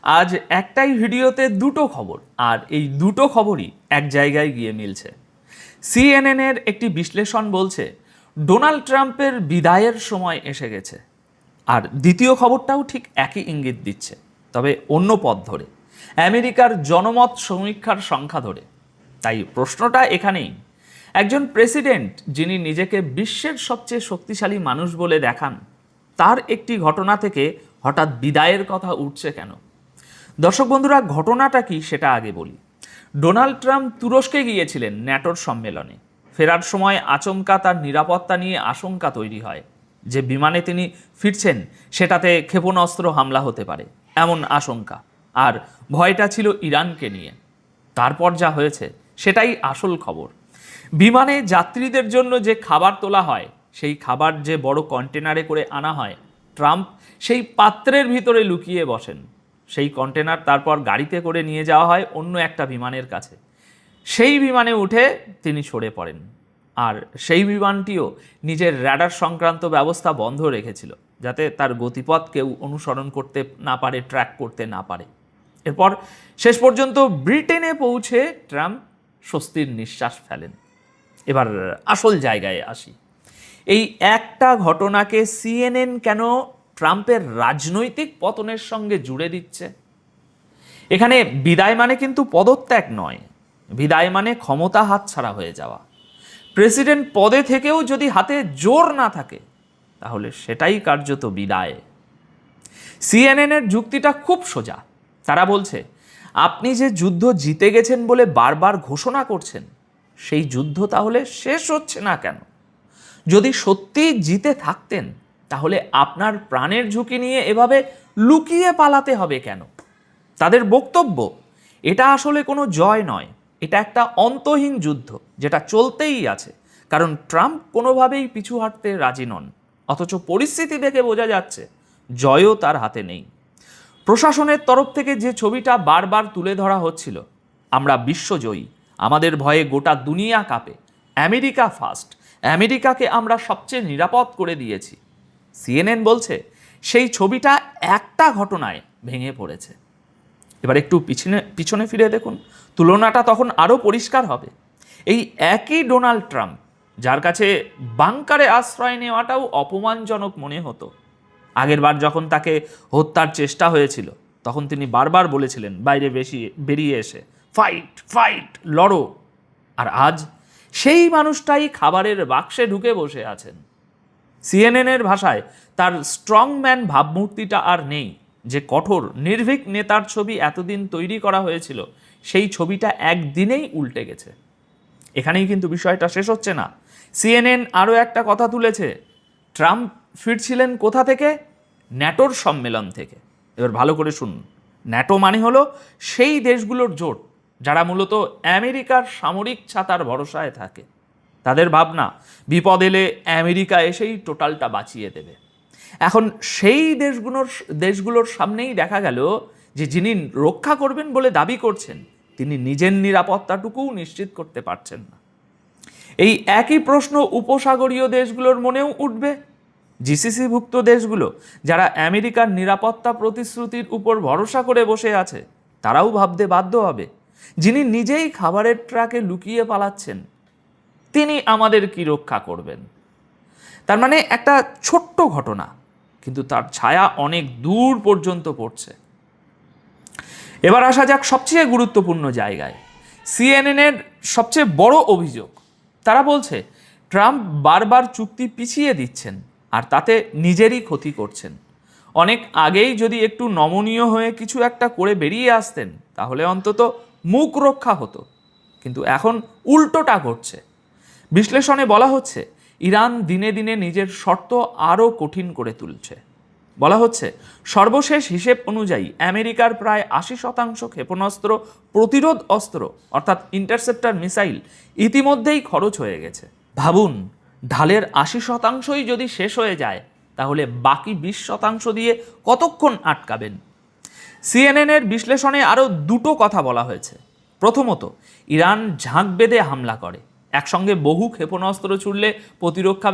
আজ একটাই ভিডিওতে দুটো খবর, আর এই দুটো খবরই এক জায়গায় গিয়ে মিলছে। সিএনএনের একটি বিশ্লেষণ বলছে ডোনাল্ড ট্রাম্পের বিদায়ের সময় এসে গেছে, আর দ্বিতীয় খবরটাও ঠিক একই ইঙ্গিত দিচ্ছে, তবে অন্য পথ ধরে, আমেরিকার জনমত সমীক্ষার সংখ্যা ধরে। তাই প্রশ্নটা এখানেই, একজন প্রেসিডেন্ট যিনি নিজেকে বিশ্বের সবচেয়ে শক্তিশালী মানুষ বলে দেখান, তার একটি ঘটনা থেকে হঠাৎ বিদায়ের কথা উঠছে কেন? দর্শক বন্ধুরা, ঘটনাটা কি সেটা আগে বলি। ডোনাল্ড ট্রাম্প তুরস্কে গিয়েছিলেন ন্যাটোর সম্মেলনে। ফেরার সময় আচমকা তার নিরাপত্তা নিয়ে আশঙ্কা তৈরি হয় যে বিমানে তিনি ফিরছেন সেটাতে ক্ষেপণাস্ত্র হামলা হতে পারে, এমন আশঙ্কা। আর ভয়টা ছিল ইরানকে নিয়ে। তারপর যা হয়েছে সেটাই আসল খবর। বিমানে যাত্রীদের জন্য যে খাবার তোলা হয়, সেই খাবার যে বড় কন্টেনারে করে আনা হয়, ট্রাম্প সেই পাত্রের ভিতরে লুকিয়ে বসেন। সেই কন্টেনার তারপর গাড়িতে করে নিয়ে যাওয়া হয় অন্য একটা বিমানের কাছে। সেই বিমানে উঠে তিনি সরে পড়েন, আর সেই বিমানটিও নিজের র্যাডার সংক্রান্ত ব্যবস্থা বন্ধ রেখেছিল, যাতে তার গতিপথ কেউ অনুসরণ করতে না পারে, ট্র্যাক করতে না পারে। এরপর শেষ পর্যন্ত ব্রিটেনে পৌঁছে ট্রাম্প স্বস্তির নিঃশ্বাস ফেলেন। এবার আসল জায়গায় আসি। এই একটা ঘটনাকে সিএনএন কেন ট্রাম্পের রাজনৈতিক পতনের সঙ্গে জুড়ে দিচ্ছে? এখানে বিদায় মানে কিন্তু পদত্যাগ নয়, বিদায় মানে ক্ষমতা হাতছাড়া হয়ে যাওয়া। প্রেসিডেন্ট পদে থেকেও যদি হাতে জোর না থাকে, তাহলে সেটাই কার্যত বিদায়। সিএনএনের যুক্তিটা খুব সোজা। তারা বলছে, আপনি যে যুদ্ধ জিতে গেছেন বলে বারবার ঘোষণা করছেন, সেই যুদ্ধ তাহলে শেষ হচ্ছে না কেন? যদি সত্যি জিতে থাকতেন, তাহলে আপনার প্রাণের ঝুঁকি নিয়ে এভাবে লুকিয়ে পালাতে হবে কেন? তাদের বক্তব্য, এটা আসলে কোনো জয় নয়, এটা একটা অন্তহীন যুদ্ধ যেটা চলতেই আছে, কারণ ট্রাম্প কোনোভাবেই পিছু হাঁটতে রাজি নন। অথচ পরিস্থিতি দেখে বোঝা যাচ্ছে জয়ও তার হাতে নেই। প্রশাসনের তরফ থেকে যে ছবিটা বারবার তুলে ধরা হচ্ছিল, আমরা বিশ্বজয়ী, আমাদের ভয়ে গোটা দুনিয়া কাঁপে, আমেরিকা ফার্স্ট, আমেরিকাকে আমরা সবচেয়ে নিরাপদ করে দিয়েছি, সিএনএন বলছে সেই ছবিটা একটা ঘটনায় ভেঙে পড়েছে। এবার একটু পিছনে ফিরে দেখুন, তুলনাটা তখন আরও পরিষ্কার হবে। এই একই ডোনাল্ড ট্রাম্প, যার কাছে বাংকারে আশ্রয় নেওয়াটাও অপমানজনক মনে হতো, আগেরবার যখন তাকে হত্যার চেষ্টা হয়েছিল, তখন তিনি বারবার বলেছিলেন বাইরে বেরিয়ে এসে, ফাইট ফাইট, লড়ো। আর আজ সেই মানুষটাই খাবারের বাক্সে ঢুকে বসে আছেন। সিএনএনের ভাষায় তার স্ট্রংম্যান ভাবমূর্তিটা আর নেই। যে কঠোর নির্ভীক নেতার ছবি এতদিন তৈরি করা হয়েছিল, সেই ছবিটা একদিনেই উল্টে গেছে। এখানেই কিন্তু বিষয়টা শেষ হচ্ছে না। সিএনএন আরও একটা কথা তুলেছে, ট্রাম্প ফিরছিলেন কোথা থেকে? ন্যাটোর সম্মেলন থেকে। এবার ভালো করে শুনুন, ন্যাটো মানে হলো সেই দেশগুলোর জোট যারা মূলত আমেরিকার সামরিক ছাতার ভরসায় থাকে। তাদের ভাবনা, বিপদ এলে আমেরিকা এসেই টোটালটা বাঁচিয়ে দেবে। এখন সেই দেশগুলোর সামনেই দেখা গেল যে যিনি রক্ষা করবেন বলে দাবি করছেন, তিনি নিজের নিরাপত্তাটুকুও নিশ্চিত করতে পারছেন না। এই একই প্রশ্ন উপসাগরীয় দেশগুলোর মনেও উঠবে। জিসিসিভুক্ত দেশগুলো যারা আমেরিকার নিরাপত্তা প্রতিশ্রুতির উপর ভরসা করে বসে আছে, তারাও ভাবতে বাধ্য হবে, যিনি নিজেই খাবারের ট্রাকে লুকিয়ে পালাচ্ছেন, তিনি আমাদের কি রক্ষা করবেন? তার মানে একটা ছোট্ট ঘটনা, কিন্তু তার ছায়া অনেক দূর পর্যন্ত পড়ছে। এবার আসা যাক সবচেয়ে গুরুত্বপূর্ণ জায়গায়, সিএনএনের সবচেয়ে বড় অভিযোগ। তারা বলছে ট্রাম্প বারবার চুক্তি পিছিয়ে দিচ্ছেন, আর তাতে নিজেরই ক্ষতি করছেন। অনেক আগেই যদি একটু নমনীয় হয়ে কিছু একটা করে বেরিয়ে আসতেন, তাহলে অন্তত মুখ রক্ষা হতো। কিন্তু এখন উল্টোটা ঘটছে। বিশ্লেষণে বলা হচ্ছে, ইরান দিনে দিনে নিজের শর্ত আরও কঠিন করে তুলছে। বলা হচ্ছে, সর্বশেষ হিসেব অনুযায়ী আমেরিকার প্রায় 80% ক্ষেপণাস্ত্র প্রতিরোধ অস্ত্র অর্থাৎ ইন্টারসেপ্টর মিসাইল ইতিমধ্যেই খরচ হয়ে গেছে। ভাবুন, ঢালের 80%ই যদি শেষ হয়ে যায়, তাহলে বাকি 20% দিয়ে কতক্ষণ আটকাবেন? সিএনএনের বিশ্লেষণে আরও দুটো কথা বলা হয়েছে। প্রথমত, ইরান ঝাঁক বেঁধে হামলা করে, একসঙ্গে বহু ক্ষেপণাস্ত্র ছুড়লে প্রতিরক্ষা